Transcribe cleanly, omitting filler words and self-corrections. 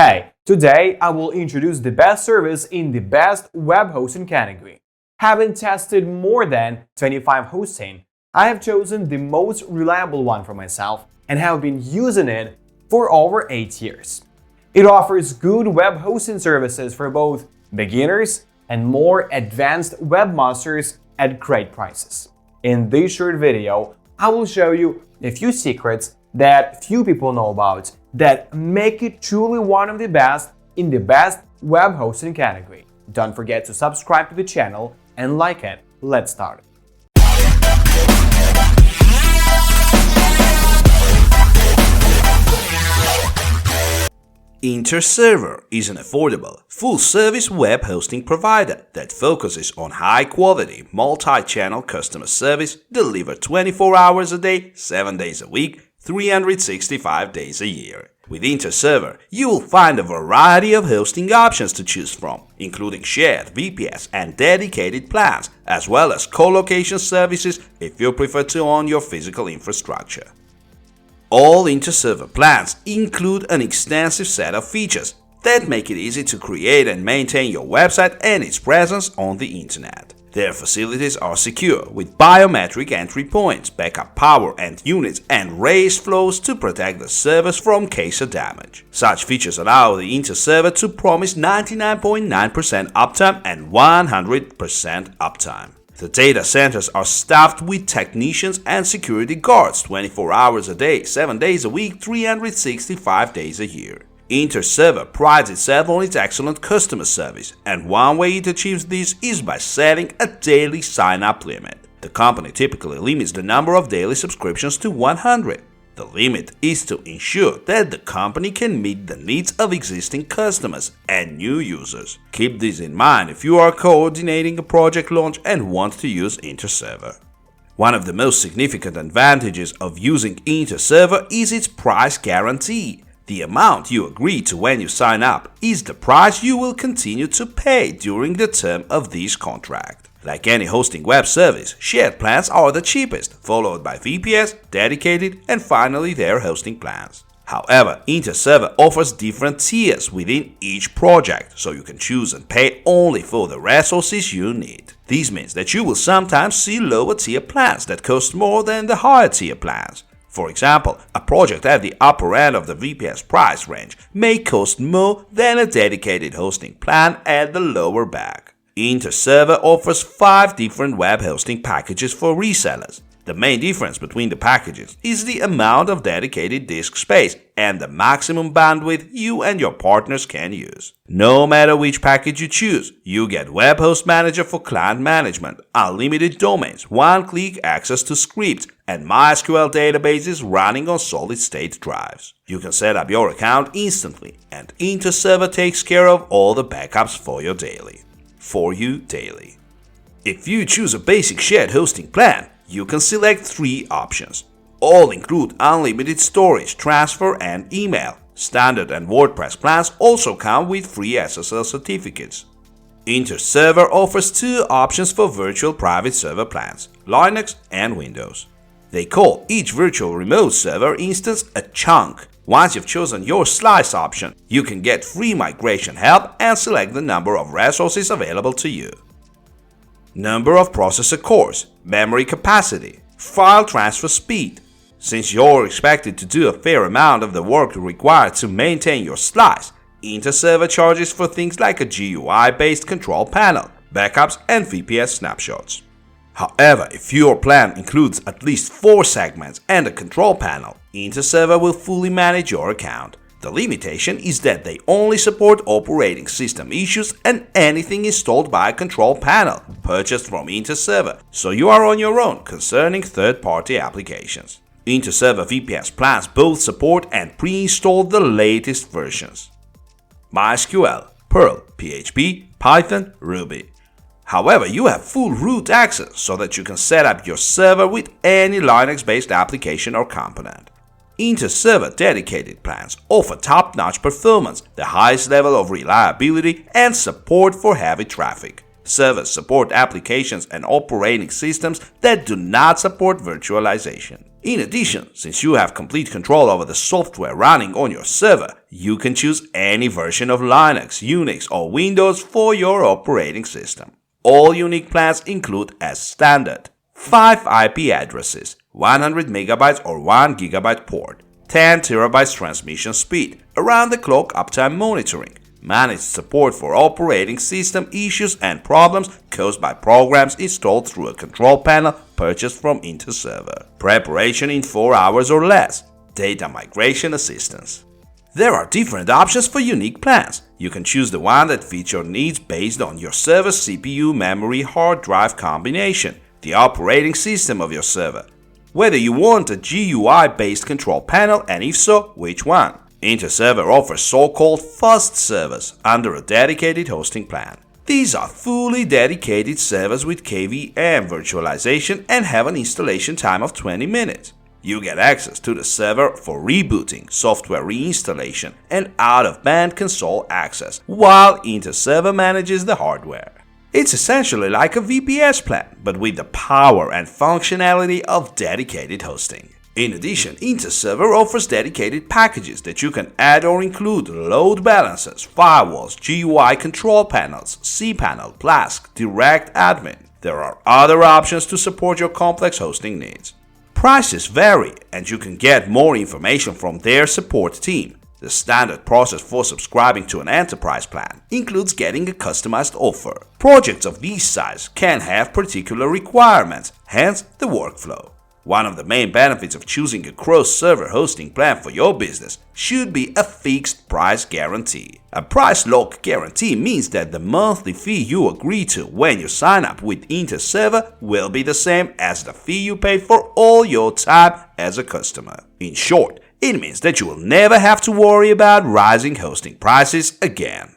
Hey, today I will introduce the best service in the best web hosting category. Having tested more than 25 hosting, I have chosen the most reliable one for myself and have been using it for over 8 years. It offers good web hosting services for both beginners and more advanced webmasters at great prices. In this short video, I will show you a few secrets that few people know about that make it truly one of the best in the best web hosting category. Don't forget to subscribe to the channel and like it. Let's start. InterServer is an affordable, full-service web hosting provider that focuses on high-quality, multi-channel customer service delivered 24 hours a day, 7 days a week, 365 days a year. With InterServer, you will find a variety of hosting options to choose from, including shared, VPS, and dedicated plans, as well as co-location services if you prefer to own your physical infrastructure. All InterServer plans include an extensive set of features that make it easy to create and maintain your website and its presence on the internet. Their facilities are secure with biometric entry points, backup power and units, and raised flows to protect the servers from case of damage. Such features allow the InterServer to promise 99.9% uptime and 100% uptime. The data centers are staffed with technicians and security guards 24 hours a day, 7 days a week, 365 days a year. InterServer prides itself on its excellent customer service, and one way it achieves this is by setting a daily sign-up limit. The company typically limits the number of daily subscriptions to 100. The limit is to ensure that the company can meet the needs of existing customers and new users. Keep this in mind if you are coordinating a project launch and want to use InterServer. One of the most significant advantages of using InterServer is its price guarantee. The amount you agree to when you sign up is the price you will continue to pay during the term of this contract. Like any hosting web service, shared plans are the cheapest, followed by VPS, dedicated, and finally their hosting plans. However, InterServer offers different tiers within each project, so you can choose and pay only for the resources you need. This means that you will sometimes see lower tier plans that cost more than the higher tier plans. For example, a project at the upper end of the VPS price range may cost more than a dedicated hosting plan at the lower back. InterServer offers 5 different web hosting packages for resellers. The main difference between the packages is the amount of dedicated disk space and the maximum bandwidth you and your partners can use. No matter which package you choose, you get Web Host Manager for client management, unlimited domains, one-click access to scripts, and MySQL databases running on solid-state drives. You can set up your account instantly, and InterServer takes care of all the backups for you daily. If you choose a basic shared hosting plan, you can select 3 options. All include unlimited storage, transfer, and email. Standard and WordPress plans also come with free SSL certificates. InterServer offers 2 options for virtual private server plans, Linux and Windows. They call each virtual remote server instance a chunk. Once you've chosen your slice option, you can get free migration help and select the number of resources available to you. Number of processor cores, memory capacity, file transfer speed. Since you're expected to do a fair amount of the work required to maintain your slice, InterServer charges for things like a GUI-based control panel, backups, and VPS snapshots. However, if your plan includes at least 4 segments and a control panel, InterServer will fully manage your account. The limitation is that they only support operating system issues and anything installed by a control panel purchased from InterServer, so you are on your own concerning third-party applications. InterServer VPS plans both support and pre-install the latest versions: MySQL, Perl, PHP, Python, Ruby. However, you have full root access so that you can set up your server with any Linux-based application or component. InterServer dedicated plans offer top-notch performance, the highest level of reliability, and support for heavy traffic. Servers support applications and operating systems that do not support virtualization. In addition, since you have complete control over the software running on your server, you can choose any version of Linux, Unix, or Windows for your operating system. All unique plans include, as standard, 5 IP addresses, 100 MB or 1 GB port, 10 TB transmission speed, around-the-clock uptime monitoring, managed support for operating system issues and problems caused by programs installed through a control panel purchased from InterServer, preparation in 4 hours or less, data migration assistance. There are different options for unique plans. You can choose the one that fits your needs based on your server's CPU, memory, hard drive combination, the operating system of your server, whether you want a GUI-based control panel, and if so, which one. InterServer offers so-called fast servers under a dedicated hosting plan. These are fully dedicated servers with KVM virtualization and have an installation time of 20 minutes. You get access to the server for rebooting, software reinstallation, and out-of-band console access, while InterServer manages the hardware. It's essentially like a VPS plan, but with the power and functionality of dedicated hosting. In addition, InterServer offers dedicated packages that you can add or include load balancers, firewalls, GUI control panels, cPanel, Flask, Direct Admin. There are other options to support your complex hosting needs. Prices vary, and you can get more information from their support team. The standard process for subscribing to an enterprise plan includes getting a customized offer. Projects of this size can have particular requirements, hence the workflow. One of the main benefits of choosing a cross-server hosting plan for your business should be a fixed price guarantee. A price lock guarantee means that the monthly fee you agree to when you sign up with InterServer will be the same as the fee you pay for all your time as a customer. In short, it means that you will never have to worry about rising hosting prices again.